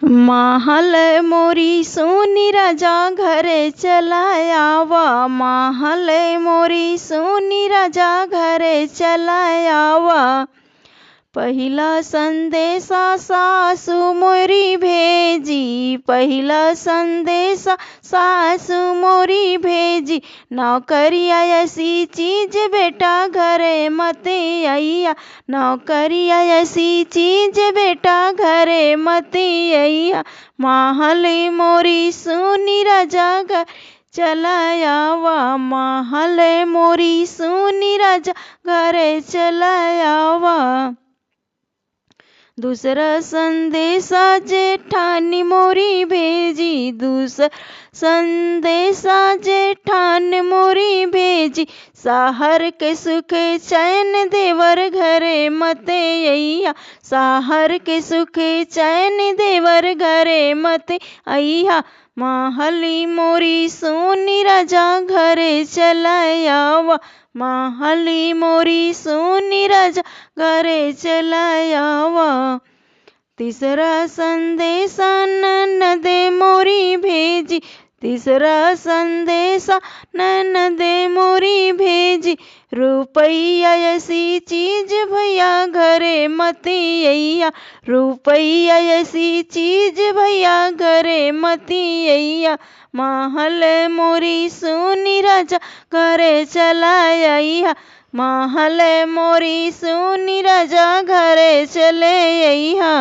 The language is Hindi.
महल मोरी सोनी राजा घरे चला आवा। महल मोरी सोनी राजा घरे चला आवा। पहिला संदेशा सासू मोरी भेजी। पहिला संदेशा सासू मोरी भेजी। नौकरिया ऐसी चीज बेटा घरे मत आइया। नौकरिया ऐसी चीज बेटा घरे मत आइया। महल मोरी सोनी राजा घर चला आवा। महल मोरी सोनी राजा घरे चला आवा। दूसरा संदेशा जेठानी मोरी भेजी। दूसरा संदेशा जेठान मोरी भेजी। साहर के सुख चैन देवर घरे मत आइया। साहर के सुख चैन देवर घरे मत आइया। महली मोरी सोनी राजा घरे चला आवा। महली मोरी सोनी राजा घरे चला आवा। तीसरा संदेशा ननदे मोरी भेजी। तीसरा संदेशा ननदे मोरी भेजी। रुपया ऐसी चीज भैया घरे मत आइया। रुपया ऐसी चीज भैया घरे मत आइया। महल मोरी सोनी राजा घरे चला आइया। महल मोरी सोनी राजा घरे चले आइया।